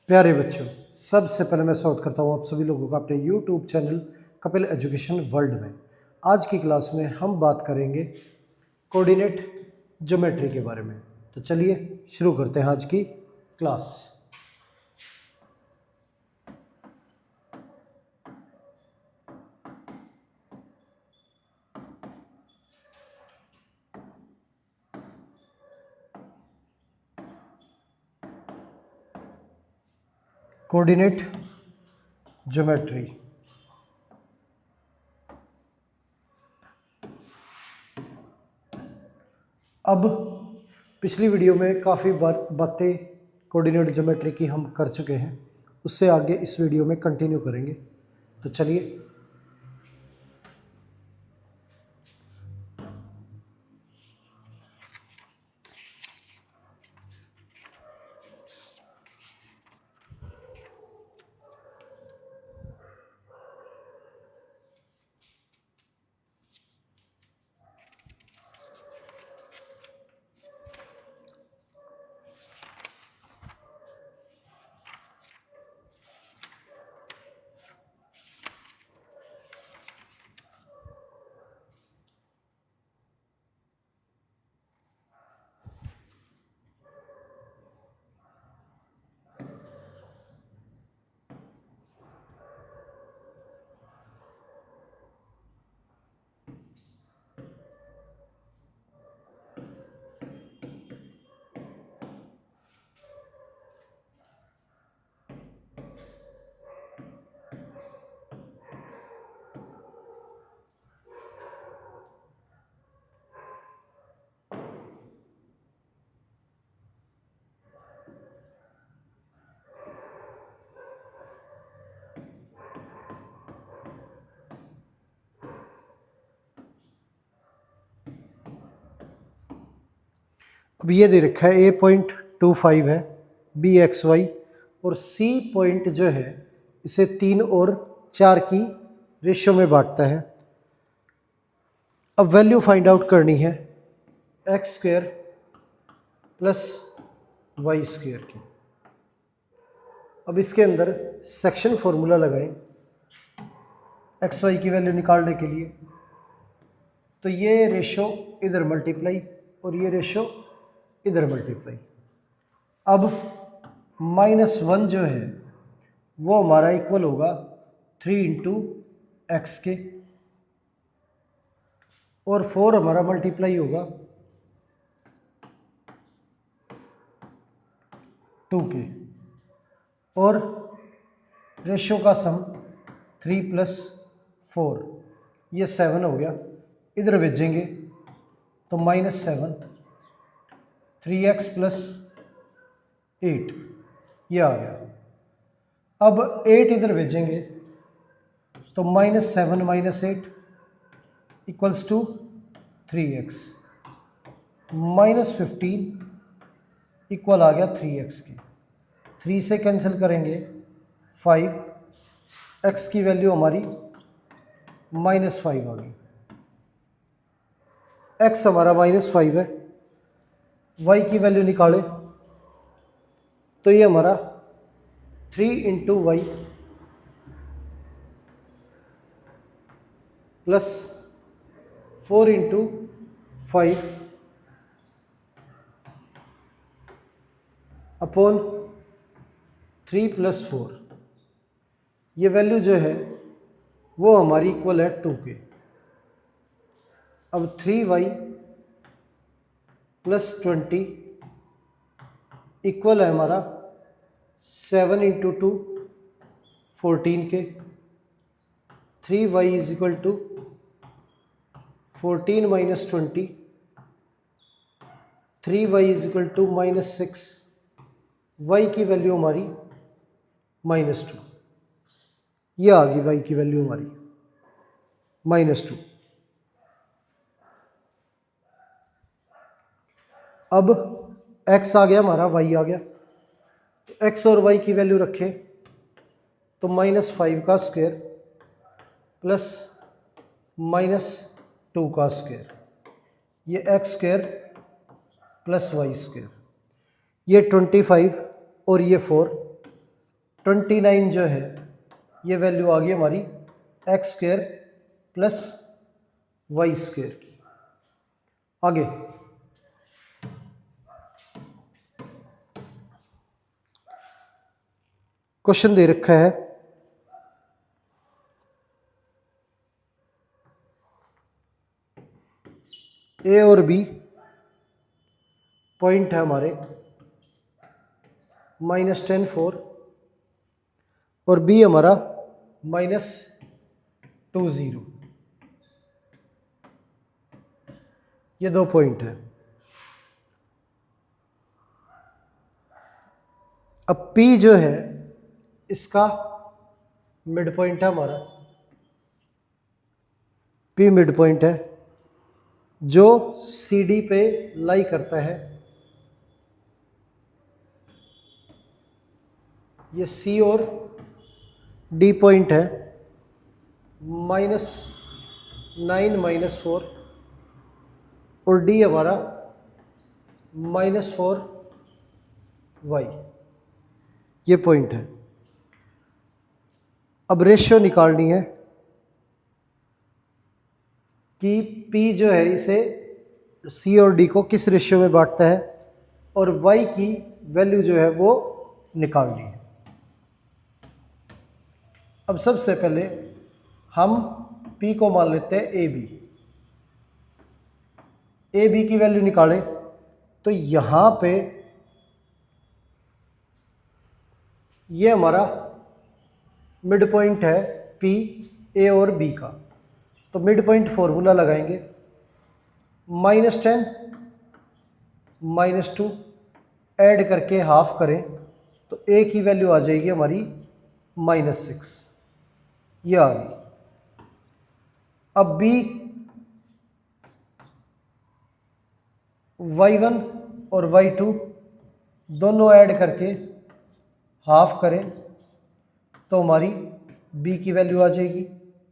प्यारे बच्चों, सबसे पहले मैं स्वागत करता हूँ आप सभी लोगों का अपने YouTube channel Kapil education world में। आज की क्लास में हम बात करेंगे कोऑर्डिनेट ज्योमेट्री के बारे में। तो चलिए शुरू करते हैं आज की क्लास। Coordinate geometry. अब पिछली वीडियो में काफ़ी बातें कोऑर्डिनेट ज्योमेट्री की हम कर चुके हैं, उससे आगे इस वीडियो में कंटिन्यू करेंगे। तो चलिए अब ये दे रखा है A.25 है, BXY, और C पॉइंट जो है इसे 3 और 4 की रेशियो में बांटता है। अब वैल्यू फाइंड आउट करनी है x² प्लस y² की। अब इसके अंदर सेक्शन फॉर्मूला लगाएं xy की वैल्यू निकालने के लिए। तो ये रेशो इधर मल्टीप्लाई और ये रेशो इधर मल्टीप्लाई। अब -1 जो है वो हमारा इक्वल होगा 3 इंटू एक्स के, और 4 हमारा मल्टीप्लाई होगा 2 के, और रेशो का सम 3 + 4 ये 7 हो गया। इधर भेजेंगे तो -7, 3x + 8 ये आ गया। अब 8 इधर भेजेंगे तो -7 - 8 = 3x, -15 इक्वल आ गया 3x के। 3 से कैंसिल करेंगे 5, x की वैल्यू हमारी -5 आ गई। x हमारा -5 है, y की वैल्यू निकाले तो ये हमारा 3 into y plus 4 into 5 upon 3 + 4, ये वैल्यू जो है वो हमारी इक्वल है 2 के। अब 3y + 20 इक्वल है हमारा 7 इंटू 2 14 के। 3y = 14 - 20, 3y = -6, y की वैल्यू हमारी -2। ये आ गई y की वैल्यू हमारी -2। अब x आ गया हमारा, y आ गया, तो x और y की वैल्यू रखें तो -5 का स्क्वायर प्लस -2 का स्क्वायर, ये x² + y², ये 25 और ये 4, 29 जो है ये वैल्यू आ गई हमारी x square plus y square की। आगे क्वेश्चन दे रखा है ए और बी पॉइंट है हमारे -10 4 और बी हमारा -2 0। ये दो पॉइंट है। अब पी जो है इसका मिड पॉइंट है हमारा, पी मिड पॉइंट है जो सी डी पे लाई करता है। ये सी और डी पॉइंट है -9 -4 और डी हमारा -4 वाई, ये पॉइंट है। अब रेशियो निकालनी है कि पी जो है इसे सी और डी को किस रेशियो में बांटता है और वाई की वैल्यू जो है वो निकालनी है। अब सबसे पहले हम पी को मान लेते हैं ए बी। ए बी की वैल्यू निकालें तो यहाँ पे ये हमारा मिड पॉइंट है पी ए और बी का, तो मिड पॉइंट फॉर्मूला लगाएंगे -10 -2 ऐड करके हाफ करें तो ए की वैल्यू आ जाएगी हमारी -6, ये आ गई। अब बी y1 और y2 दोनों ऐड करके हाफ करें तो हमारी b की वैल्यू आ जाएगी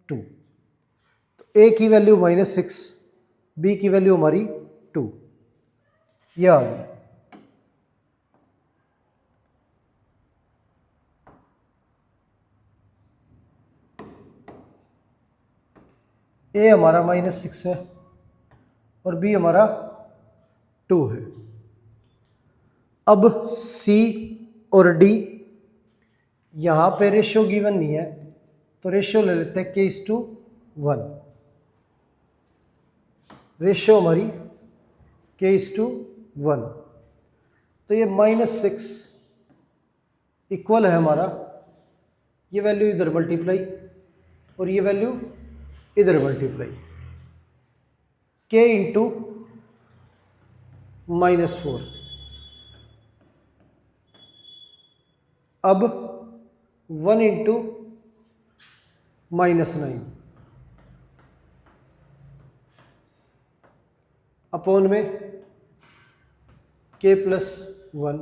2। तो a की वैल्यू -6, b की वैल्यू हमारी 2, ये आ गई। a हमारा -6 है और b हमारा 2 है। अब c और d यहाँ पे रेशियो गिवन नहीं है तो रेशियो ले लेते हैं k:1। रेशियो हमारी k:1, तो ये -6 इक्वल है हमारा, ये वैल्यू इधर मल्टीप्लाई और ये वैल्यू इधर मल्टीप्लाई, k इंटू -4। अब 1 इंटू -9 अपॉन में k+1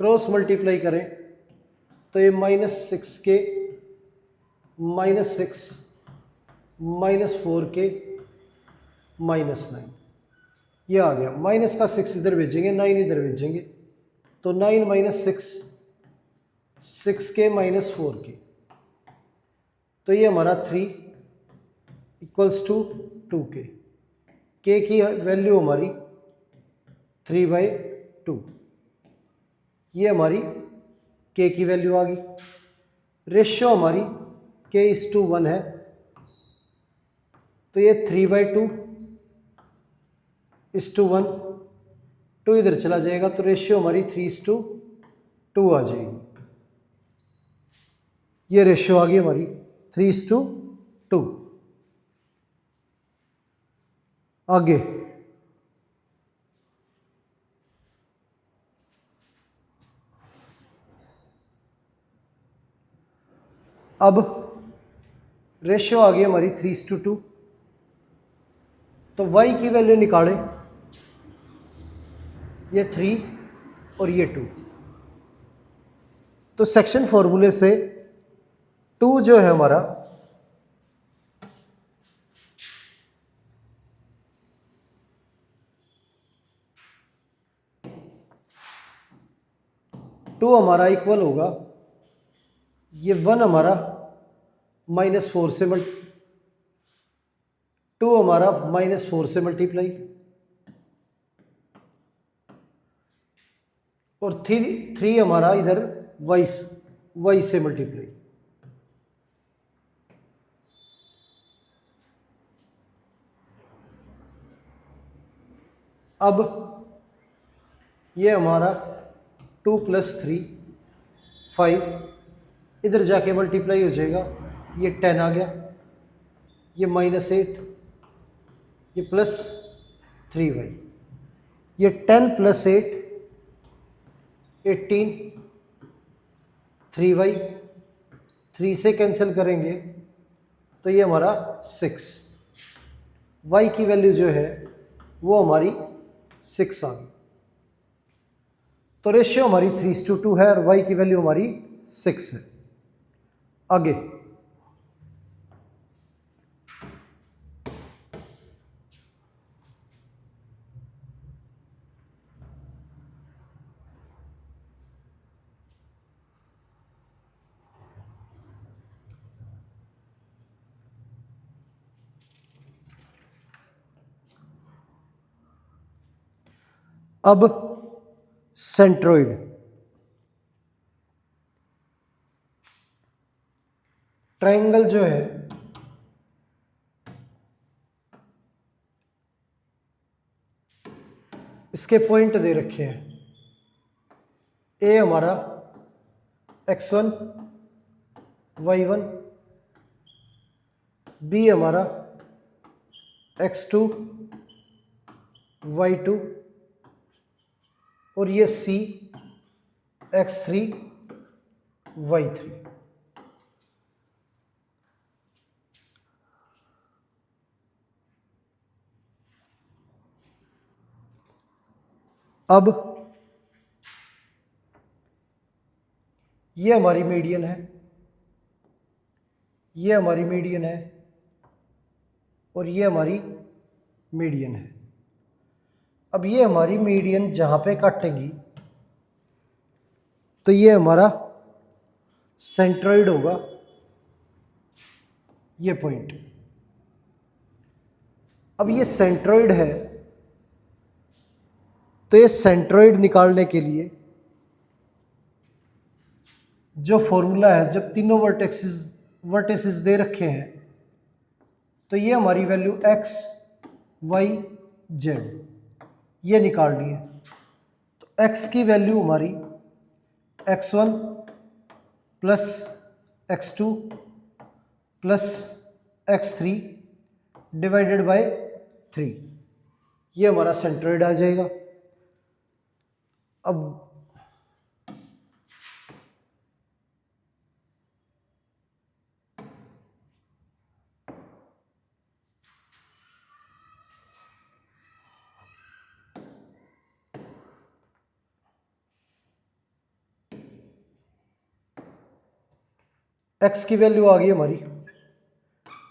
क्रॉस मल्टीप्लाई करें तो ये -6k -6 -4k -9, ये आ गया। माइनस का 6 इधर भेजेंगे, 9 इधर भेजेंगे तो 9 - 6 6k -4k, तो ये हमारा 3 = 2k। k की वैल्यू हमारी 3/2, ये हमारी k की वैल्यू आ गई। रेशियो हमारी k:1 है तो ये 3/2 1 2 इधर चला जाएगा तो रेशियो हमारी 3:2 आ जाएगी। ये रेशियो आ गई हमारी 3:2। आगे अब रेशियो आ गई हमारी 3:2, तो y की वैल्यू निकालें, ये 3 और ये 2। तो सेक्शन फॉर्मूले से 2 जो है हमारा इक्वल होगा ये 1 हमारा -4 से टू हमारा -4 से मल्टीप्लाई, और थ्री हमारा इधर y से मल्टीप्लाई। अब ये हमारा 2 + 3 5, इधर जाके मल्टीप्लाई हो जाएगा, ये 10 आ गया, ये -8, ये +3y, ये 10 + 8 18, 3y, 3 से कैंसिल करेंगे तो ये हमारा 6, y की वैल्यू जो है वो हमारी 6 आ गई। तो रेशियो हमारी 3:2 है और y की वैल्यू हमारी 6 है। आगे अब सेंट्रोइड, ट्रायंगल जो है इसके पॉइंट दे रखे हैं। ए हमारा x1 y1, बी हमारा x2 y2, और ये सी x3 y3। अब ये हमारी मीडियन है, ये हमारी मीडियन है, और ये हमारी मीडियन है। अब ये हमारी मीडियन जहाँ पे काटेगी तो ये हमारा सेंट्रोइड होगा, ये पॉइंट। अब ये सेंट्रोइड है तो ये सेंट्रोइड निकालने के लिए जो फॉर्मूला है, जब तीनों वर्टेसिस दे रखे हैं तो ये हमारी वैल्यू x y z ये निकालनी है। तो x की वैल्यू हमारी x1 + x2 + x3 divided by 3, ये हमारा सेंट्रोइड आ जाएगा। अब x की वैल्यू आ गई हमारी,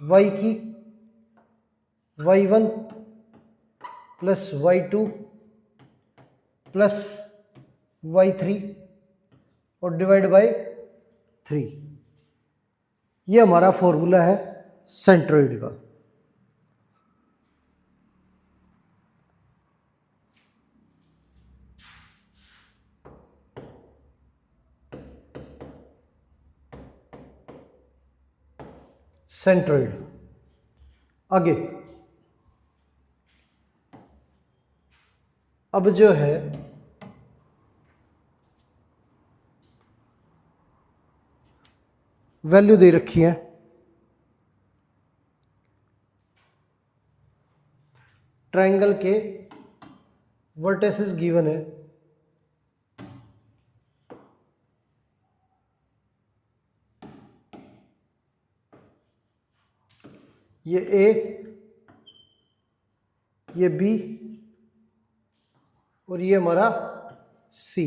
y की y1 + y2 + y3 और डिवाइड बाय 3, ये हमारा फॉर्मूला है सेंट्रोइड का। सेंट्रोइड। आगे अब जो है वैल्यू दे रखी है, ट्रायंगल के वर्टेसिस गिवन है, ये ए, ये बी और ये हमारा सी।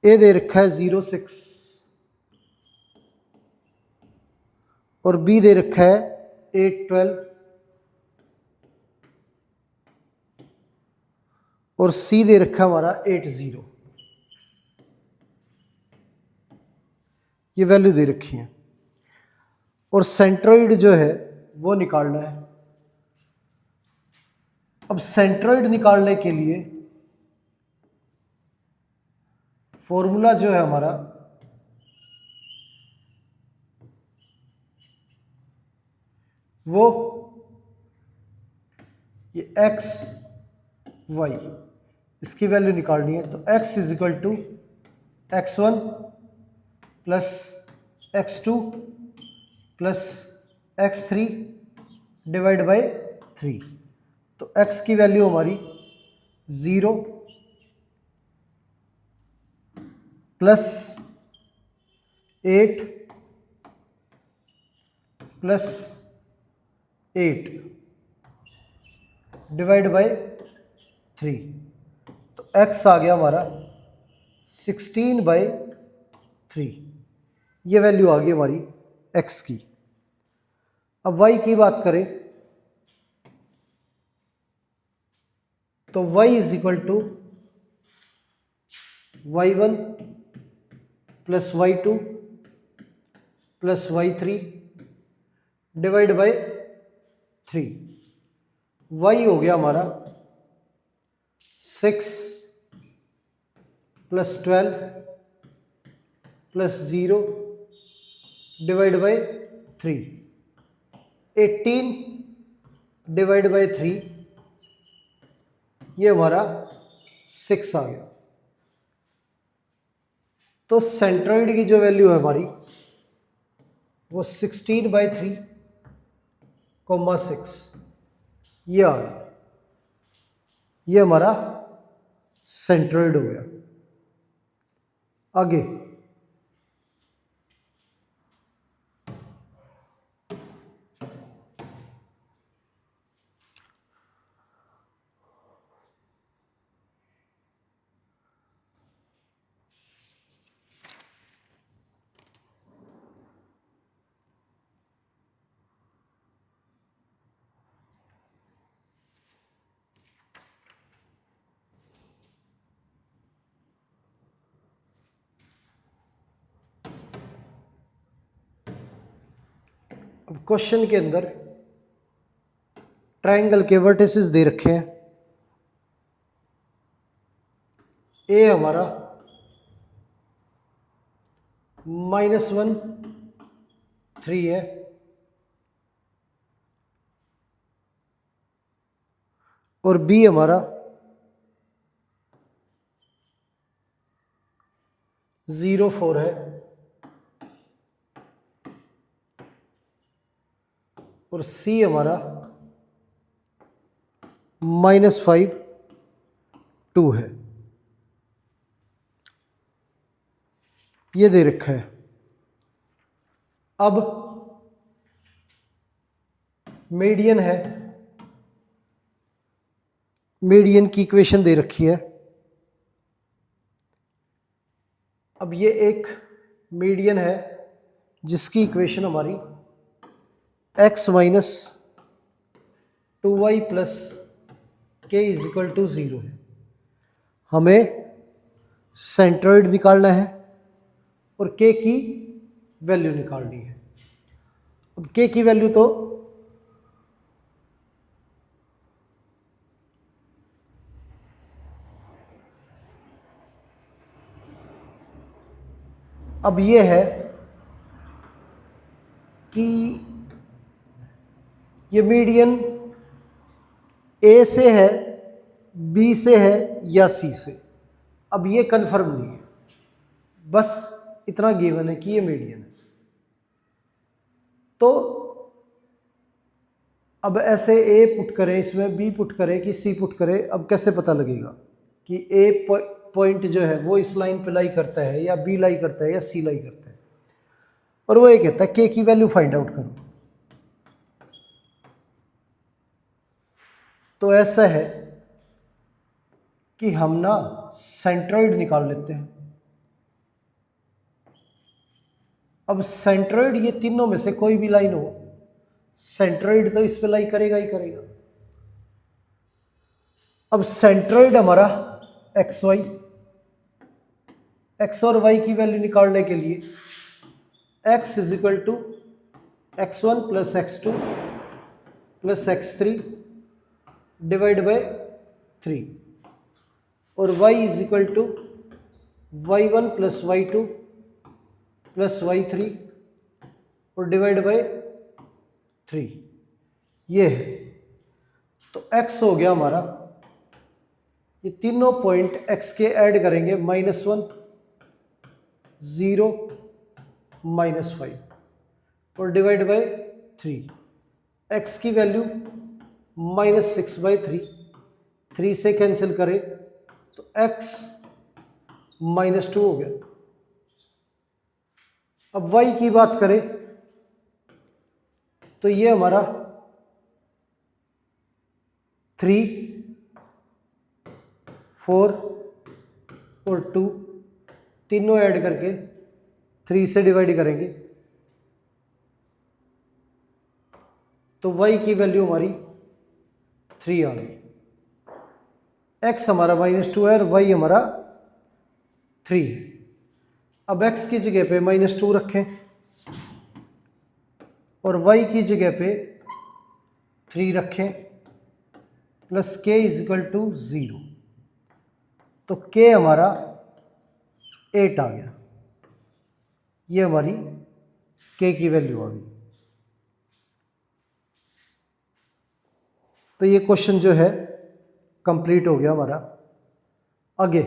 ए दे रखा है 0.6 और बी दे रखा है 8.12 और सी दे रखा है हमारा 8.0। ये वैल्यू दे रखी है और सेंट्रोइड जो है वो निकालना है। अब सेंट्रोइड निकालने के लिए फॉर्मूला जो है हमारा वो ये x y इसकी वैल्यू निकालनी है। तो x is equal to x1 plus x2 plus x3 divide by 3। तो x की वैल्यू हमारी 0 प्लस 8 प्लस 8 डिवाइड बाय 3। तो x आ गया हमारा 16/3। ये वैल्यू आ गई हमारी x की। अब y की बात करें तो y is equal to y1 plus y2 plus y3 divide by 3। y हो गया हमारा 6 plus 12 plus 0 divide by 3। 18 divide by 3 ये हमारा 6 आ गया। तो सेंट्रोइड की जो वैल्यू है हमारी वो 16/3, 6 ये आ गया। ये हमारा सेंट्रोइड हो गया। आगे अब क्वेश्चन के अंदर ट्रायंगल के वर्टिसेस दे रखे हैं। ए हमारा -1 3 है और बी हमारा 0 4 है और सी हमारा -5 2 है। ये दे रखा है। अब मीडियन है, मीडियन की इक्वेशन दे रखी है। अब ये एक मीडियन है जिसकी इक्वेशन हमारी x माइनस 2y प्लस के इज इक्वल टू 0 है। हमें सेंट्रोइड निकालना है और k की वैल्यू निकालनी है। अब k की वैल्यू तो अब ये है कि ये मीडियन ए से है, बी से है या सी से। अब ये कंफर्म नहीं है, बस इतना गिवन है कि ये मीडियन है। तो अब ऐसे ए पुट करें, इसमें बी पुट करें कि सी पुट करें, अब कैसे पता लगेगा कि ए पॉइंट जो है वो इस लाइन पे लाई करता है या बी लाई करता है या सी लाई करता है। और वो ये कहता है के की वैल्यू फाइंड आउट करो। तो ऐसा है कि हम ना सेंट्रोइड निकाल लेते हैं। अब सेंट्रोइड ये तीनों में से कोई भी लाइन हो, सेंट्रोइड तो इस पे लाई करेगा ही करेगा। अब सेंट्रोइड हमारा एक्स वाई, एक्स और वाई की वैल्यू निकालने के लिए x is equal to x1 plus x2 plus x3 divide by 3 और y is equal to y1 plus y2 plus y3 और डिवाइड बाय 3 ये है। तो x हो गया हमारा, ये तीनों पॉइंट x के ऐड करेंगे -1 0 -5 और डिवाइड बाय 3। x की वैल्यू -6/3, 3 से कैंसिल करें तो x -2 हो गया। अब y की बात करें तो ये हमारा 3 4 और 2 तीनों ऐड करके 3 से डिवाइड करेंगे तो y की वैल्यू हमारी 3 आ गई। x हमारा -2 है और y हमारा 3 है। अब x की जगह पे -2 रखें और y की जगह पे 3 रखें plus k is equal to 0, तो k हमारा 8 आ गया। ये हमारी k की वैल्यू आ गई। तो ये क्वेश्चन जो है कंप्लीट हो गया हमारा। आगे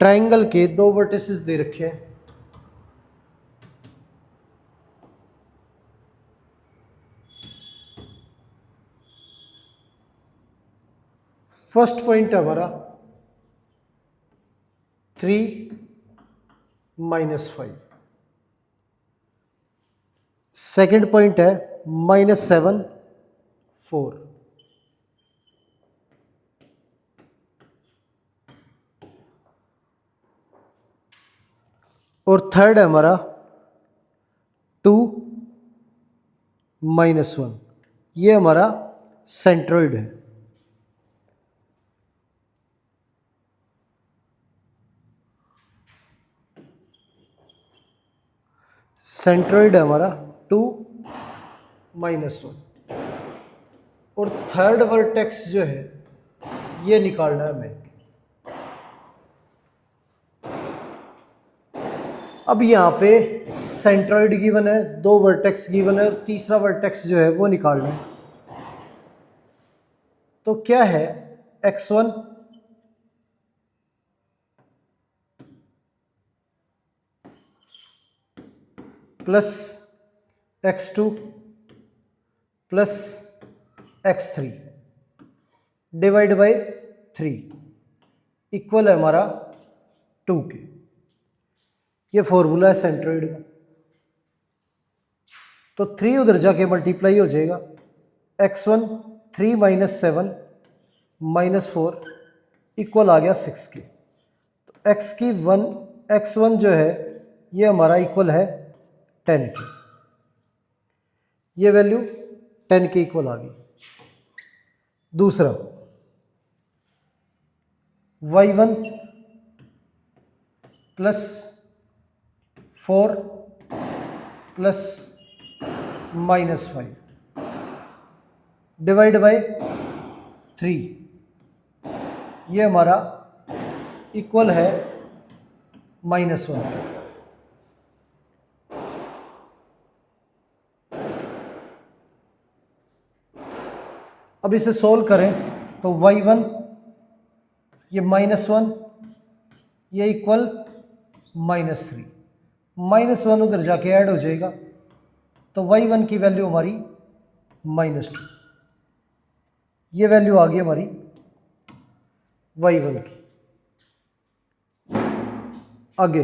ट्रायंगल के 2 वर्टिसेस दे रखे हैं। फर्स्ट पॉइंट है हमारा 3 -5, सेकेंड पॉइंट है -7 4, और थर्ड है हमारा 2 -1। ये हमारा सेंट्रोइड है। सेंट्रोइड है हमारा 2 -1 और थर्ड वर्टेक्स जो है ये निकालना है हमें। अब यहाँ पे सेंट्रोइड गिवन है, 2 वर्टेक्स गिवन है और तीसरा वर्टेक्स जो है वो निकालना है। तो क्या है x1 plus x2 plus x3 divide by 3 equal है हमारा 2 के। ये फॉर्मूला है सेंट्रोइड का। तो 3 उधर जाके मल्टीप्लाई हो जाएगा, x1 3 - 7 -4 इक्वल आ गया 6 के। तो x1 जो है ये हमारा इक्वल है 10 के। ये वैल्यू 10 के इक्वल आ गई। दूसरा y1 plus 4 plus -5 divide by 3, ये हमारा इक्वल है -1। अब इसे सोल्व करें तो y1 ये -1 ये इक्वल -3, -1 उधर जाके ऐड हो जाएगा तो y1 की वैल्यू हमारी -2। ये वैल्यू आ गई हमारी y1 की। आगे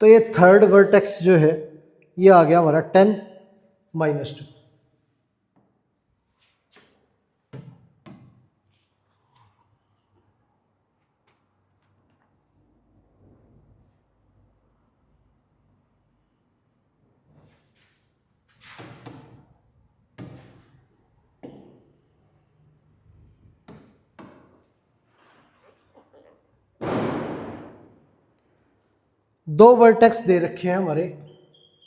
तो ये थर्ड वर्टेक्स जो है ये आ गया हमारा 10 -2। दो वर्टेक्स दे रखे हैं हमारे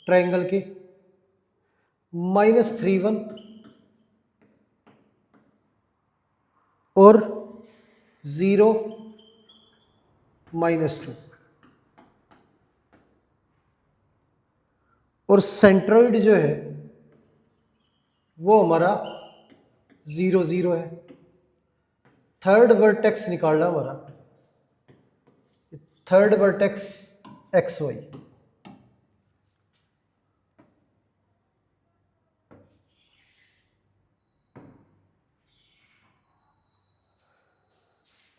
ट्रायंगल के, -3 1 और 0 -2, और सेंट्रोइड जो है वो हमारा 0 0 है। थर्ड वर्टेक्स निकालना हमारा, थर्ड वर्टेक्स XY,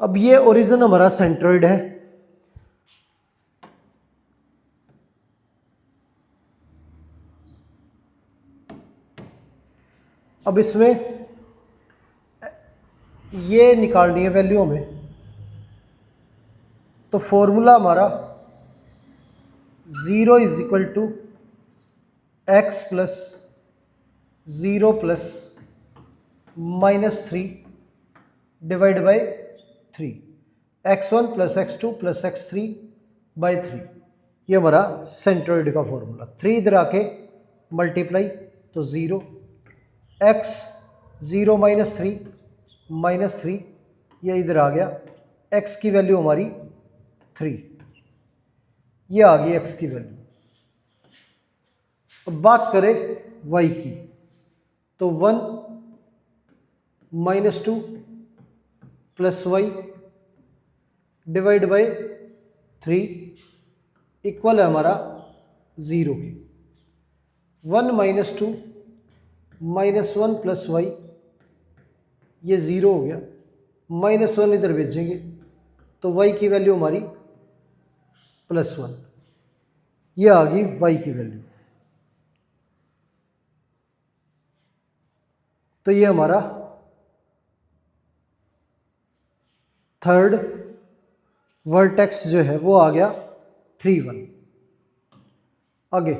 अब ये ओरिजिन हमारा सेंट्रोइड है। अब इसमें ये निकालनी है वैल्यू हमें, तो फॉर्मूला हमारा 0 = x + 0 + -3 divide by 3, x1 + x2 + x3 by 3। ये हमारा सेंट्रोइड का फॉर्मूला। 3 इधर आके मल्टीप्लाई तो 0, x 0 - 3 ये इधर आ गया, x की वैल्यू हमारी 3, ये आ गई x की वैल्यू। अब बात करें y की, तो 1 - 2 + y डिवाइड बाई 3 इक्वल है हमारा 0 के। 1 - 2 -1 + y, ये 0 हो गया, -1 इधर भेजेंगे तो y की वैल्यू हमारी +1, ये आ गई y की वैल्यू। तो ये हमारा थर्ड वर्टेक्स जो है वो आ गया 3 1। आगे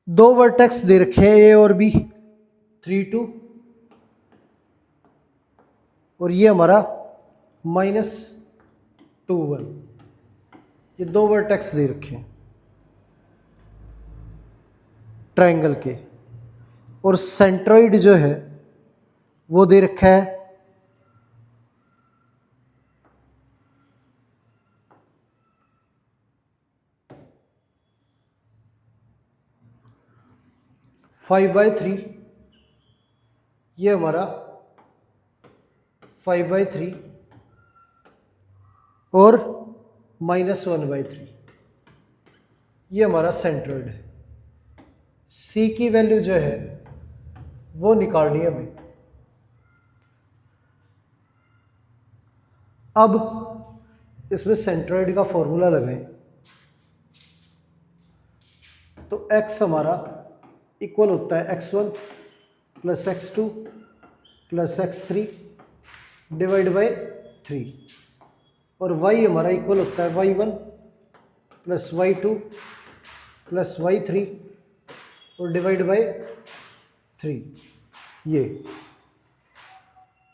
दो वर्टेक्स दे रखे हैं A और B, 3 2, और ये हमारा -2 1, ये दो वर्टेक्स दे रखे हैं ट्रायंगल के, और सेंट्रोइड जो है वो दे रखा है (5/3), ये हमारा 5/3 और -1/3, ये हमारा सेंट्रोइड है। C की वैल्यू जो है वो निकालनी है हमें। अब इसमें सेंट्रोइड का फॉर्मूला लगाएं, तो x हमारा इक्वल होता है x1 + x2 + x3 divide by 3, और y हमारा इक्वल होता है y1 + y2 + y3 और डिवाइड बाई 3, ये।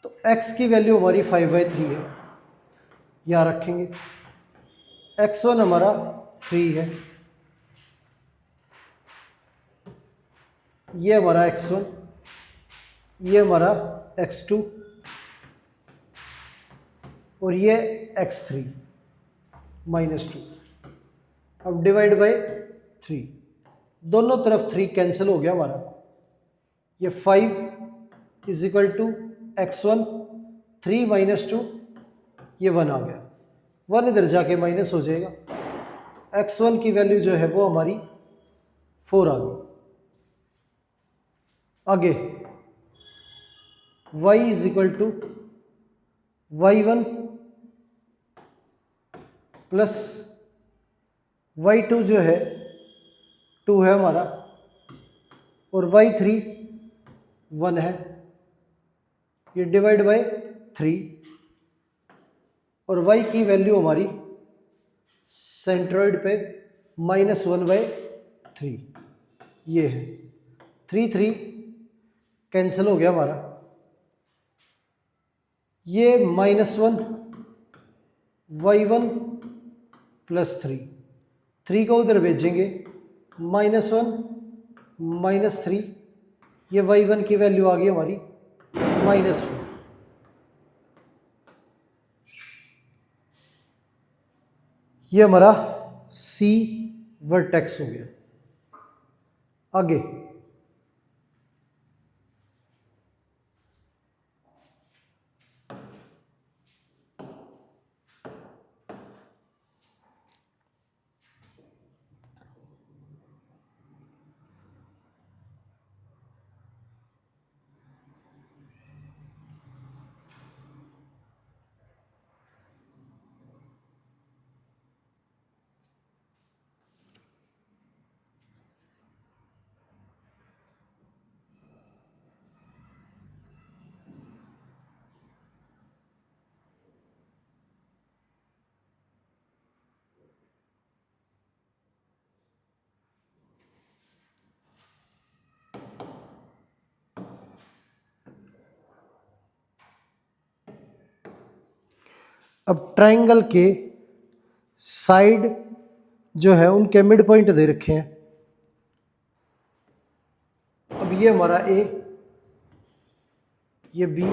तो x की वैल्यू हमारी 5/3 है, यहाँ रखेंगे। x1 हमारा 3 है, ये हमारा x1, ये हमारा x2 और ये x3 -2। अब डिवाइड बाई 3, दोनों तरफ 3 कैंसिल हो गया हमारा। ये 5 = x1 3 - 2, ये 1 आ गया। 1 इधर जाके माइनस हो जाएगा, x1 की वैल्यू जो है वो हमारी 4 आ गई। आगे y is equal to y1 plus y2 जो है 2 है हमारा, और y3 1 है, ये डिवाइड बाय 3, और y की वैल्यू हमारी सेंट्रॉइड पे -1/3 ये है। 3 3 कैंसिल हो गया हमारा, ये -1 y1 प्लस 3 को उधर भेजेंगे, -1 -3, ये y1 की वैल्यू आ गई हमारी -1। ये हमारा C वर्टेक्स हो गया। आगे अब ट्रायंगल के साइड जो है उनके मिड पॉइंट दे रखे हैं। अब ये हमारा A, ये B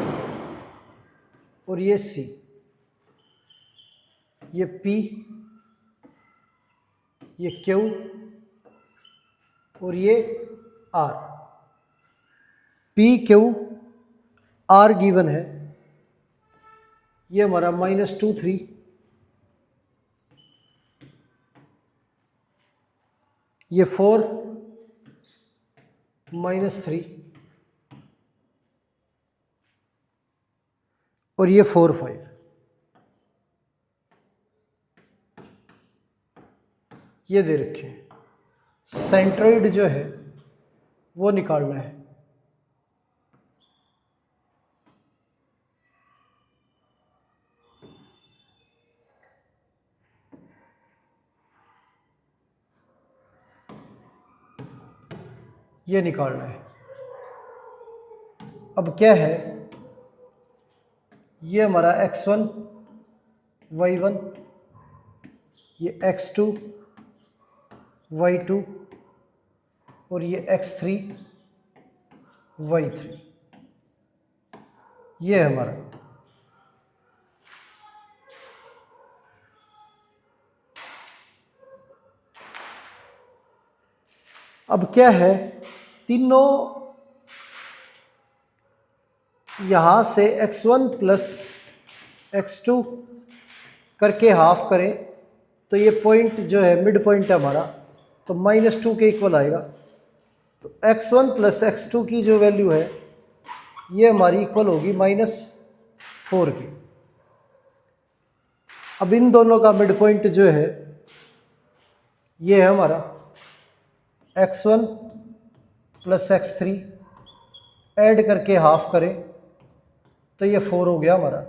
और ये C, ये P, ये Q और ये R। P Q R given है, ये हमारा -2 3, ये 4 -3 और ये 4 5। ये दे रखे हैं। सेंट्रोइड जो है वो निकालना है। ये निकालना है। अब क्या है, ये हमारा x1 y1, ये x2 y2 और ये x3 y3, ये है हमारा। अब क्या है, तीनों यहाँ से x1 प्लस x2 करके हाफ करें तो ये पॉइंट जो है मिड पॉइंट है हमारा, तो -2 के इक्वल आएगा। तो x1 प्लस x2 की जो वैल्यू है ये हमारी इक्वल होगी -4 की। अब इन दोनों का मिड पॉइंट जो है ये है हमारा x1 प्लस x3, ऐड करके हाफ करें तो ये 4 हो गया हमारा।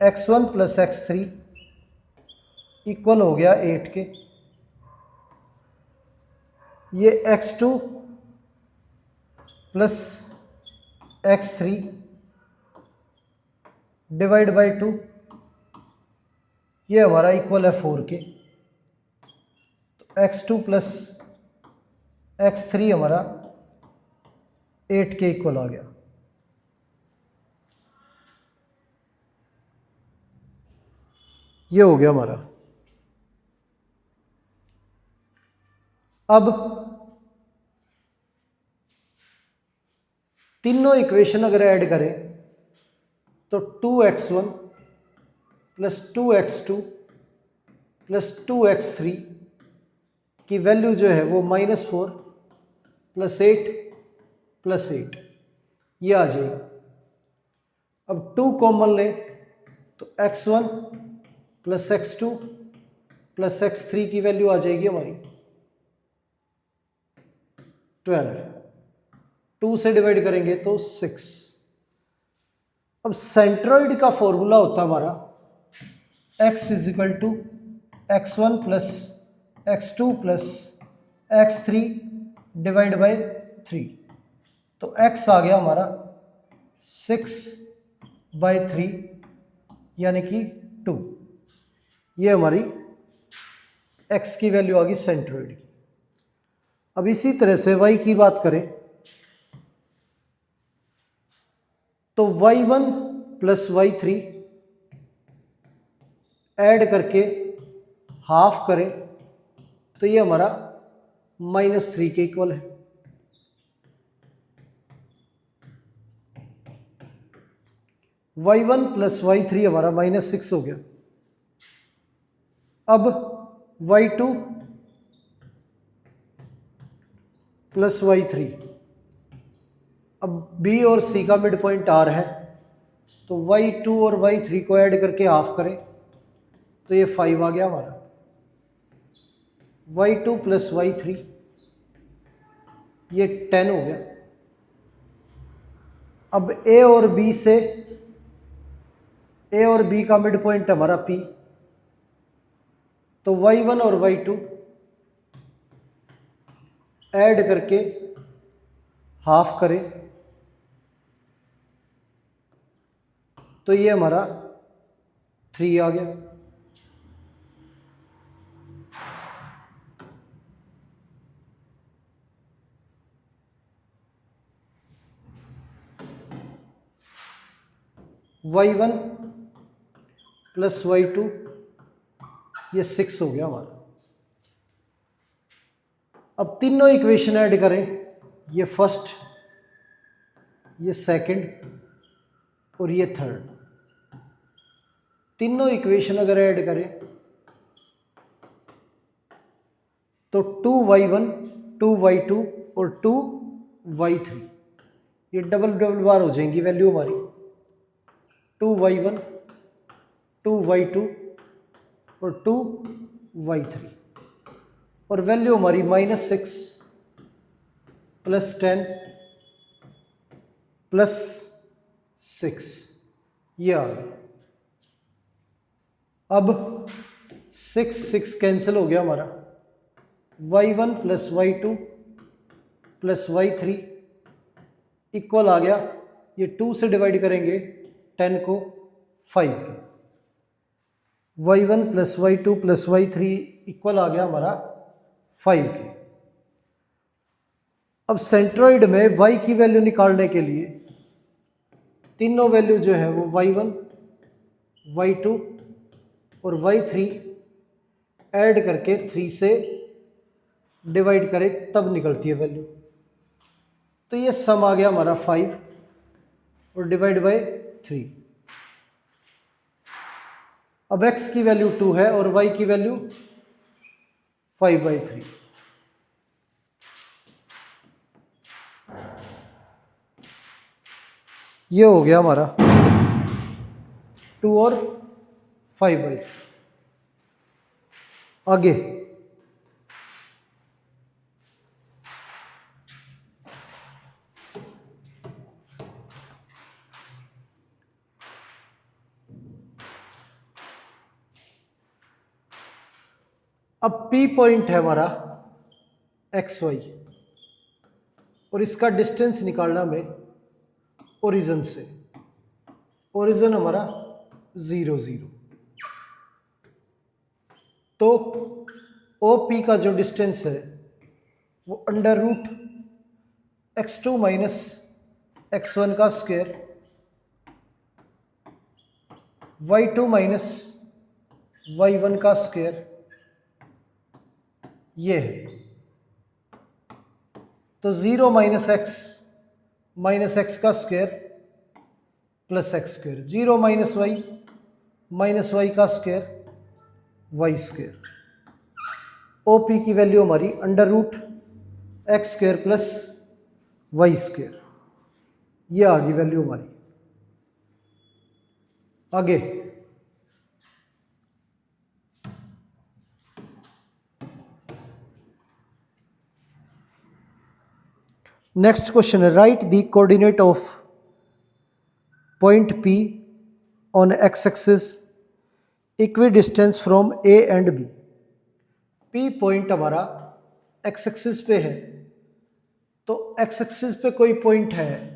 x1 प्लस x3 इक्वल हो गया 8 के। ये x2 plus x3 divide by 2, ये हमारा इक्वल है 4 के। तो x2 प्लस x3 हमारा 8 के इक्वल आ गया। ये हो गया हमारा। अब तीनों इक्वेशन अगर ऐड करें तो 2x1 प्लस 2x2 +2x3 की वैल्यू जो है वो -4 +8 +8 ये आ जाएगी। अब 2 कॉमन ले तो x1 + x2 + x3 की वैल्यू आ जाएगी हमारी 12। 2 से डिवाइड करेंगे तो 6। अब सेंट्रोइड का फॉर्मूला होता है हमारा x = x1 + x2 + x3 / 3। तो x आ गया हमारा 6/3 यानी कि 2। ये हमारी x की वैल्यू आ गई सेंट्रोइड की। अब इसी तरह से y की बात करें तो y1 + y3 ऐड करके हाफ करें तो ये हमारा -3 के इक्वल है। y1 + y3 हमारा -6 हो गया। अब y2 + y3, अब b और c का मिड पॉइंट r है तो y2 और y3 को ऐड करके हाफ करें तो ये 5 आ गया हमारा। y2 + y3 ये 10 हो गया। अब a और b से a और b का मिड पॉइंट हमारा p, तो y1 और y2 ऐड करके हाफ करें तो ये हमारा 3 आ गया। y1 + y2 ये 6 हो गया हमारा। अब तीनों इक्वेशन ऐड करें, ये फर्स्ट, ये सेकंड और ये थर्ड। तीनों इक्वेशन अगर ऐड करें तो 2y1 2y2 और 2y3 ये डबल बार हो जाएंगी वैल्यू हमारी। 2y1 2y2 और 2y3 और वैल्यू हमारी -6 + 10 + 6 ये आ गई। अब 6 कैंसिल हो गया हमारा। y1 + y2 + y3 इक्वल आ गया, ये 2 से डिवाइड करेंगे 10 को 5 के। y1 + y2 + y3 इक्वल आ गया हमारा 5 के। अब सेंट्रोइड में y की वैल्यू निकालने के लिए तीनों वैल्यू जो है वो y1 y2 और y3 ऐड करके 3 से डिवाइड करें तब निकलती है वैल्यू। तो ये सम आ गया हमारा 5 और डिवाइड बाय 3। अब x की वैल्यू 2 है और y की वैल्यू 5/3। ये हो गया हमारा 2 और 5/3। आगे अब P पॉइंट है हमारा XY और इसका डिस्टेंस निकालना हमें ओरिजिन से। ओरिजिन हमारा 0 0। तो OP का जो डिस्टेंस है वो √x2 - x1 का स्क्वायर y2 - y1 का स्क्वायर ये है। तो 0 - x का स्क्वायर + x², 0 - y का square y square. O P की वैल्यू हमारी under root x square plus y square, ये आ गई वैल्यू हमारी। आगे नेक्स्ट क्वेश्चन है, write the coordinate of point P on x axis equidistant from A and B. P point हमारा x axis पे है, तो एक्स एक्सिस पे कोई पॉइंट है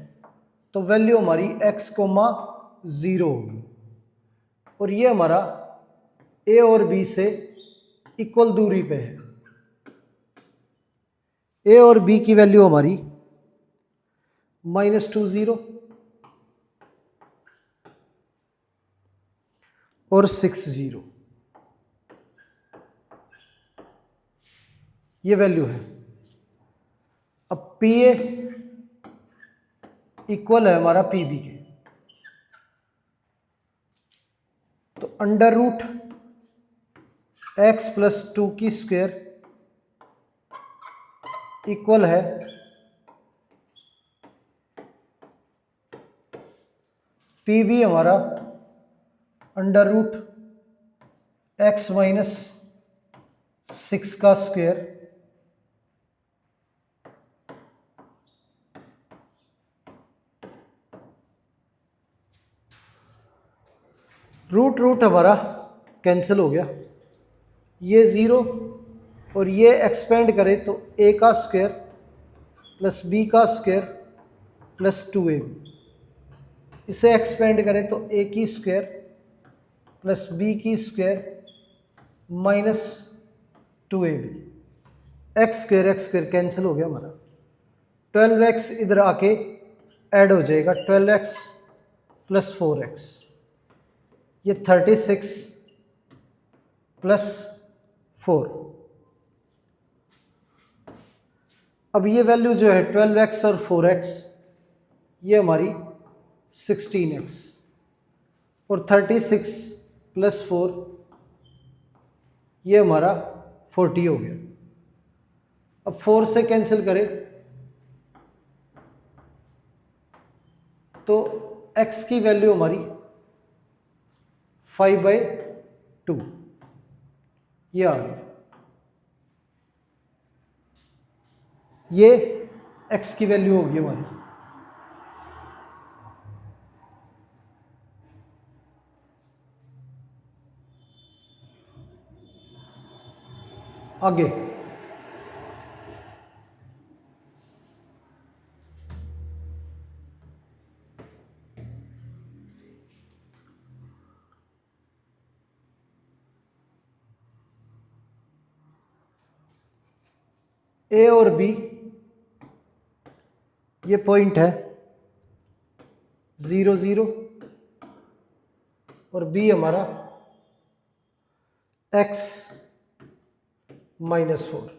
तो वैल्यू हमारी x, 0 होगी, और ये हमारा ए और बी से इक्वल दूरी पे है। ए और बी की वैल्यू हमारी -2 0 और 6 0, ये वैल्यू है। अब पी ए इक्वल है हमारा पी बी के, तो अंडर रूट एक्स प्लस 2 की स्क्वायर इक्वल है पी बी हमारा अंडर रूट एक्स माइनस 6 का स्क्वायर रूट रूट हमारा कैंसिल हो गया, ये 0 और ये एक्सपेंड करें तो ए का स्क्वायर प्लस बी का स्क्वायर प्लस 2ab, इसे एक्सपेंड करें तो ए की स्क्वायर प्लस बी की square minus 2ab, x square cancel हो गया हमारा। 12x इधर आके ऐड हो जाएगा, 12x प्लस 4x, ये 36 प्लस 4। अब ये वैल्यू जो है 12x और 4x, ये हमारी 16x, और 36 प्लस 4 ये हमारा 40 हो गया। अब 4 से कैंसिल करें तो x की वैल्यू हमारी 5/2, ये आ गया। ये x की वैल्यू होगी हमारी। आगे ए और बी ये पॉइंट है 0 0 और बी हमारा x -4,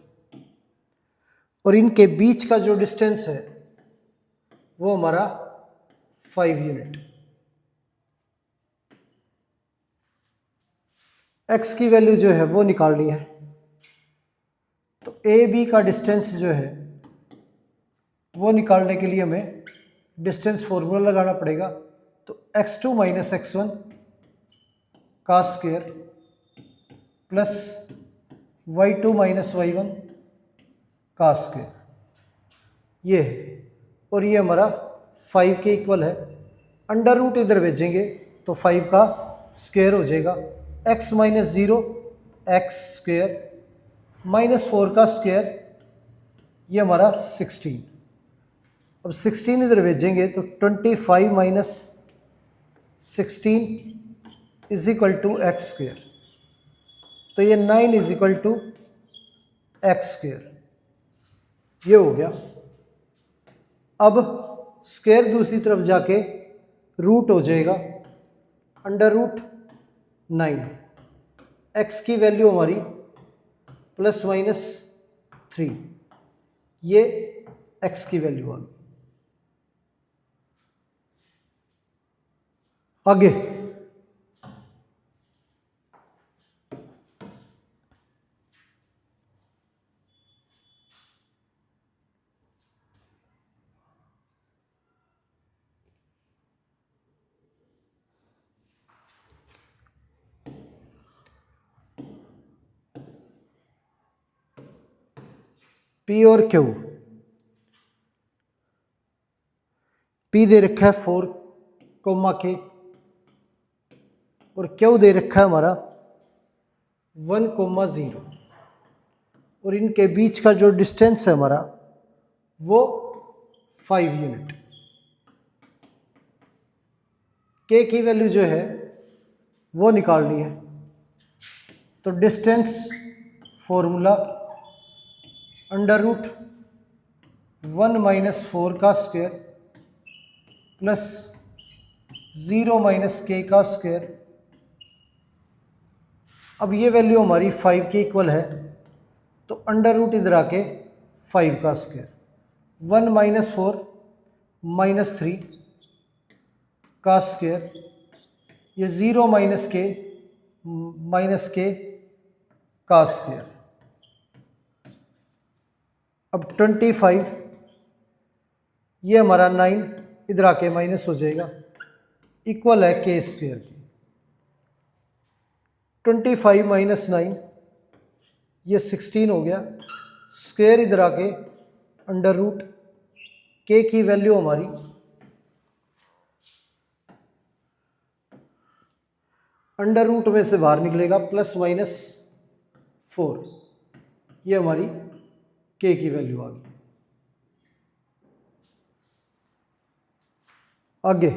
और इनके बीच का जो डिस्टेंस है वो हमारा 5 यूनिट। x की वैल्यू जो है वो निकालनी है, तो ए बी का डिस्टेंस जो है वो निकालने के लिए हमें डिस्टेंस फॉर्मूला लगाना पड़ेगा। तो x2 - x1 का स्क्वायर प्लस y2 - y1 का स्क्वायर, ये है, और ये हमारा 5 के इक्वल है। अंडर रूट इधर भेजेंगे तो 5 का स्क्वायर हो जाएगा, x - 0 x स्क्वायर -4 का स्क्वायर, ये हमारा 16। अब 16 इधर भेजेंगे तो 25 - 16 is equal to x square, तो ये 9 is equal to x square, ये हो गया। अब स्क्वायर दूसरी तरफ जाके रूट हो जाएगा अंडर रूट 9, एक्स की वैल्यू हमारी ±3, ये एक्स की वैल्यू आ गई। आगे पी और क्यू। पी दे रखा है 4 कोमा के और क्यू दे रखा है हमारा 1,0 और इनके बीच का जो डिस्टेंस है हमारा वो 5 यूनिट। के की वैल्यू जो है वो निकालनी है, तो डिस्टेंस फॉर्मूला √1 - 4 का स्क्वायर प्लस 0 - k का स्क्वायर। अब ये वैल्यू हमारी 5 के इक्वल है, तो √ इधर आके 5 का स्क्वायर, 1 - 4 - 3 का स्क्वायर, ये 0 - k का स्क्वायर। अब 25 ये हमारा 9 इधर आके माइनस हो जाएगा, इक्वल है के स्क्वायर की। 25 - 9 ये 16 हो गया, स्क्वायर इधर आके √ के की वैल्यू हमारी √ में से बाहर निकलेगा +/-4, ये हमारी के की वैल्यू आ गई। आगे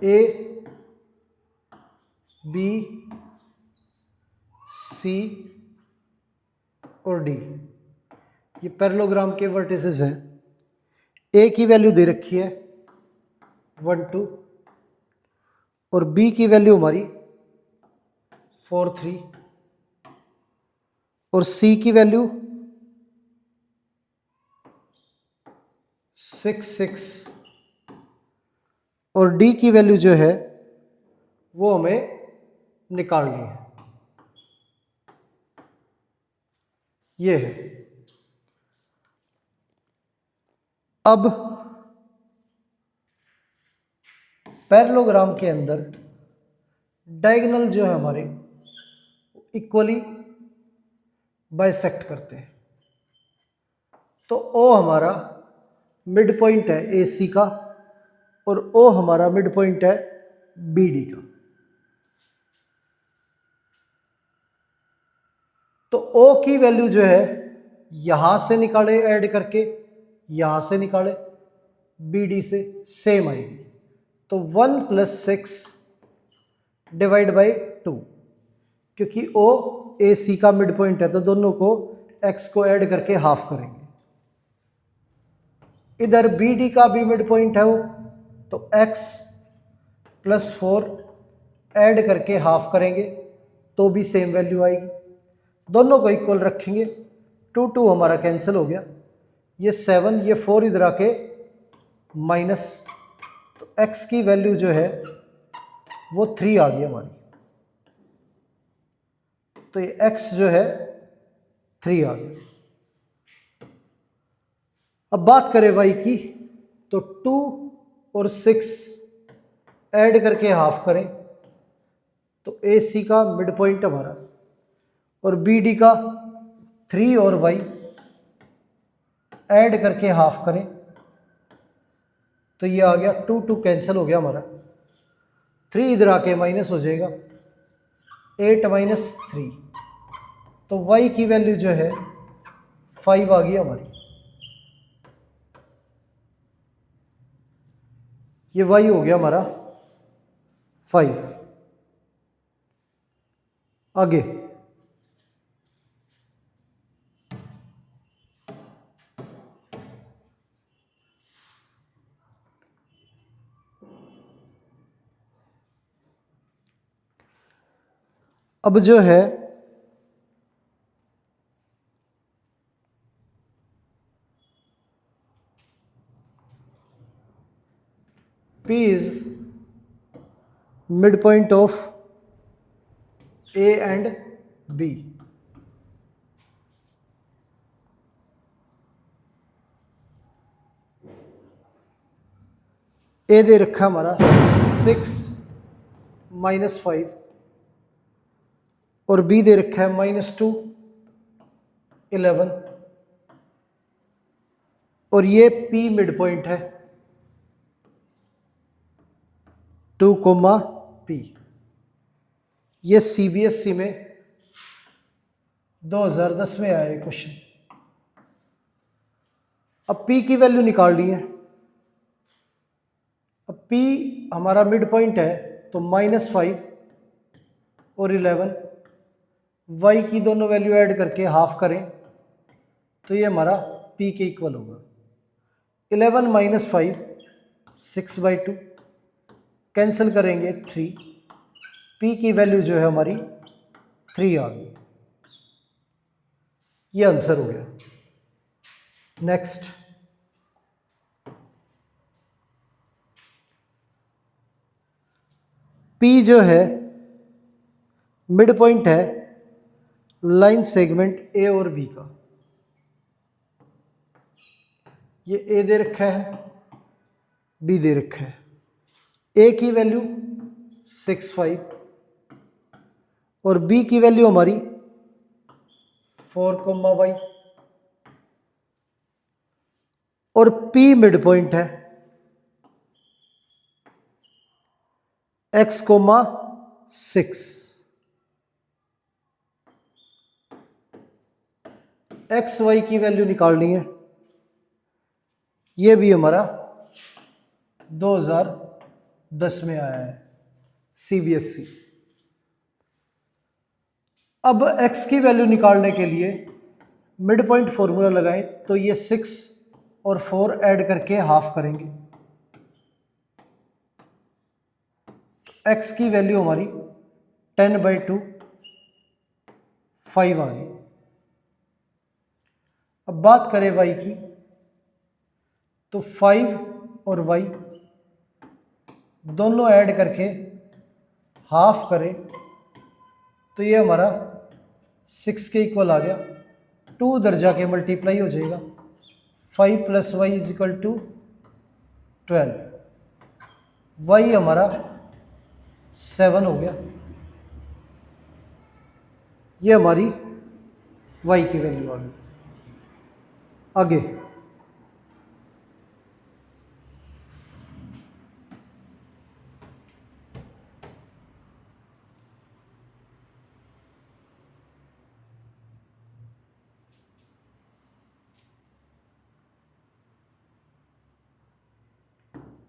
ए बी सी और डी ये पैरेललोग्राम के वर्टिसेस हैं। ए की वैल्यू दे रखी है 1 2 और बी की वैल्यू हमारी 4 3 और सी की वैल्यू 6 6 और डी की वैल्यू जो है वो हमें निकालनी है, ये है। अब पैरेललोग्राम के अंदर डायगोनल जो है हमारे इक्वली बाइसेक्ट करते हैं, तो ओ हमारा मिड पॉइंट है ए सी का और ओ हमारा मिड पॉइंट है बी डी का। तो ओ की वैल्यू जो है यहां से निकाले ऐड करके, यहां से निकाले बी डी से सेम आएगी, तो 1 + 6 / 2, क्योंकि ओ ए सी का मिड पॉइंट है तो दोनों को x को ऐड करके हाफ करेंगे। इधर बी डी का भी मिड पॉइंट है वो, तो x + 4 ऐड करके हाफ करेंगे तो भी सेम वैल्यू आएगी। दोनों को इक्वल रखेंगे, 2 2 हमारा कैंसिल हो गया, ये 7 ये 4 इधर आके माइनस, तो x की वैल्यू जो है वो 3 आ गई हमारी, तो ये x जो है 3 आ गई। अब बात करें y की, तो 2 और 6 ऐड करके हाफ करें तो ए सी का मिड पॉइंट हमारा, और बी डी का 3 और y ऐड करके हाफ करें तो ये आ गया 2 2 कैंसिल हो गया हमारा, 3 इधर आके माइनस हो जाएगा, 8 - 3, तो y की वैल्यू जो है 5 आ गई हमारी। ये y हो गया हमारा 5। आगे अब जो है P is midpoint of A and B. ए दे रखा हमारा 6 -5 और बी दे रखा है -2 11 और ये पी मिड पॉइंट है 2, पी। ये सीबीएसई में 2010 में आया क्वेश्चन। अब पी की वैल्यू निकालनी है। अब P हमारा मिड पॉइंट है तो -5 और 11, y की दोनों वैल्यू ऐड करके हाफ करें तो ये हमारा P के इक्वल होगा। 11 - 5 6/2, कैंसिल करेंगे 3, P की वैल्यू जो है हमारी 3 आ गई। ये आंसर हो गया। नेक्स्ट, P जो है मिड पॉइंट है लाइन सेगमेंट A और B का। ये A दे रखा है, B दे रखा है। A की वैल्यू 6, 5 और B की वैल्यू हमारी 4, y और P मिड पॉइंट है x, 6। एक्स वाई की वैल्यू निकालनी है। ये भी हमारा 2010 में आया है सीबीएसई। अब x की वैल्यू निकालने के लिए मिड पॉइंट फॉर्मूला लगाएं तो ये 6 और 4 ऐड करके हाफ करेंगे। x की वैल्यू हमारी 10/2 5 आ गई। अब बात करें y की तो 5 और y दोनों ऐड करके हाफ करें तो ये हमारा 6 के इक्वल आ गया। 2 उधर जाके मल्टीप्लाई हो जाएगा। 5 + y = 12। y हमारा 7 हो गया। ये हमारी y की वैल्यू आ गई। आगे,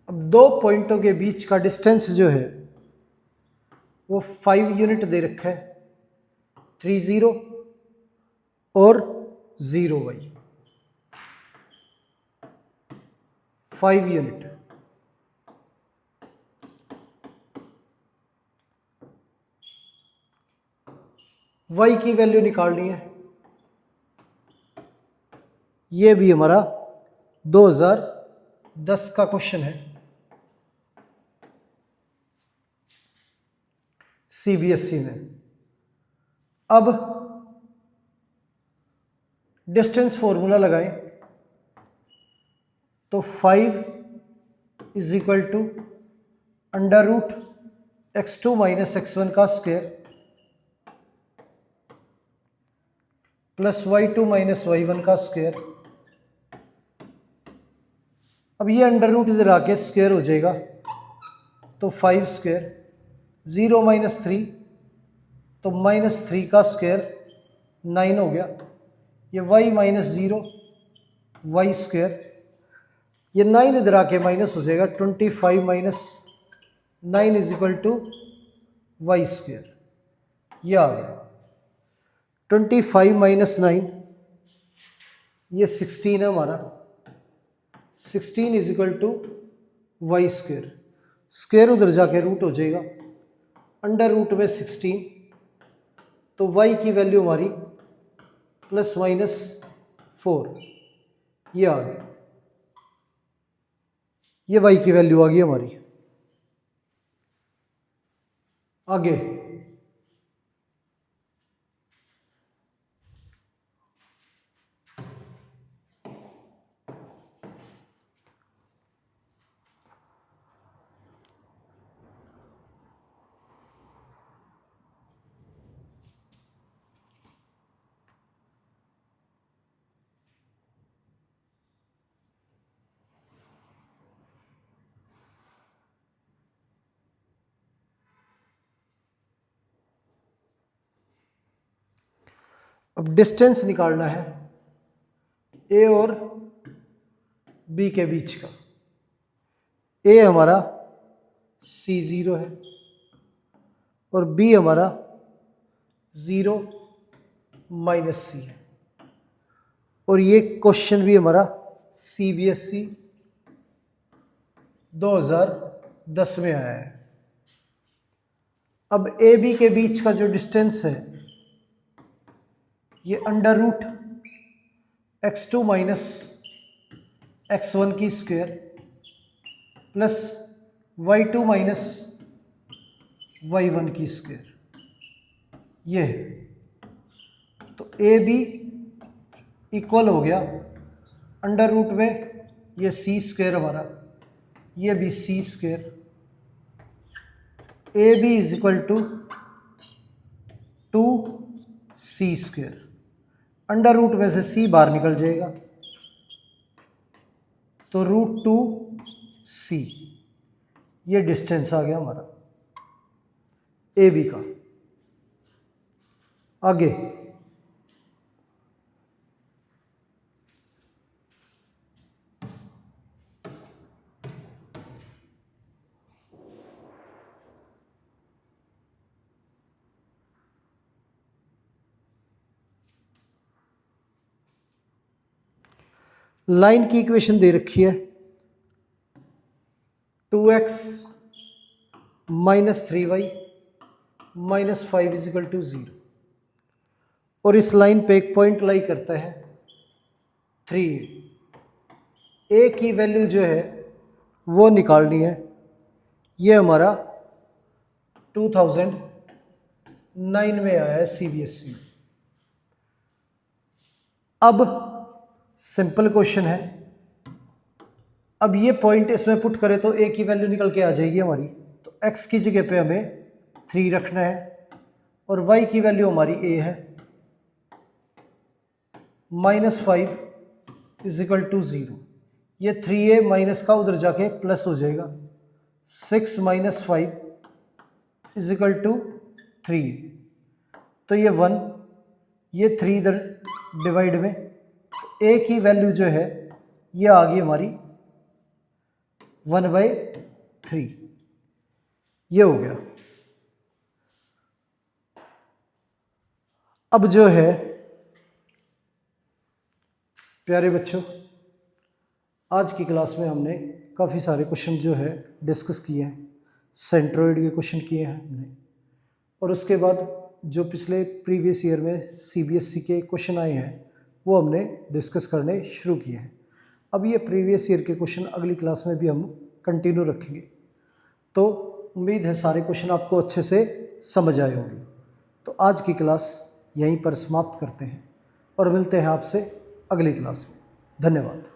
अब दो पॉइंटों के बीच का डिस्टेंस जो है वो 5 यूनिट दे रखा है। 30 और 0y 5 यूनिट। y की वैल्यू निकालनी है। ये भी हमारा 2010 का क्वेश्चन है सीबीएसई में। अब डिस्टेंस फॉर्मूला लगाएं तो 5 = √x2 - x1 का स्क्वायर प्लस y2 - y1 का स्क्वायर। अब ये अंडर रूट इधर आके स्क्वायर हो जाएगा तो 5 स्क्वायर। 0 - 3 तो -3 का स्क्वायर 9 हो गया। ये y - 0 y स्क्वायर। ये 9 इधर आके माइनस हो जाएगा। 25 - 9 = y स्क्वायर। ये आ गया। 25 - 9 ये 16 है हमारा। 16 = y स्क्वायर। स्क्वायर उधर जाके रूट हो जाएगा। अंडर रूट में 16 तो y की वैल्यू हमारी ±4। ये आ गई। ये y की वैल्यू आ गई हमारी। आगे अब डिस्टेंस निकालना है ए और बी के बीच का। ए हमारा C0 है और बी हमारा 0 -C है। और ये क्वेश्चन भी हमारा CBSE 2010 में आया है। अब ए बी के बीच का जो डिस्टेंस है ये √x2 माइनस x1 की square plus y2 minus y1 की स्क्वायर ये है। तो ए बी इक्वल हो गया √ में ये c स्क्वायर हमारा, ये भी c square. A B is equal to 2c square. √ में से c बाहर निकल जाएगा तो √2c ये डिस्टेंस आ गया हमारा ए बी का। आगे लाइन की इक्वेशन दे रखी है 2x - 3y - 5 = 0 और इस लाइन पे एक पॉइंट लाई करता है 3। ए की वैल्यू जो है वो निकालनी है। ये हमारा 2009 में आया है CBSE। अब सिंपल क्वेश्चन है। अब ये पॉइंट इसमें पुट करें तो ए की वैल्यू निकल के आ जाएगी हमारी। तो x की जगह पे हमें 3 रखना है और y की वैल्यू हमारी a है। -5 = 0। ये 3a माइनस का उधर जाके प्लस हो जाएगा। 6 - 5 = 3। तो ये 1, ये 3 इधर डिवाइड में, a की वैल्यू जो है ये आ गई हमारी 1/3। ये हो गया। अब जो है प्यारे बच्चों, आज की क्लास में हमने काफ़ी सारे क्वेश्चन जो है डिस्कस किए हैं। सेंट्रोइड के क्वेश्चन किए हैं हमने, और उसके बाद जो पिछले प्रीवियस ईयर में CBSE के क्वेश्चन आए हैं वो हमने डिस्कस करने शुरू किए हैं। अब ये प्रीवियस ईयर के क्वेश्चन अगली क्लास में भी हम कंटिन्यू रखेंगे। तो उम्मीद है सारे क्वेश्चन आपको अच्छे से समझ आए होंगे। तो आज की क्लास यहीं पर समाप्त करते हैं और मिलते हैं आपसे अगली क्लास में। धन्यवाद।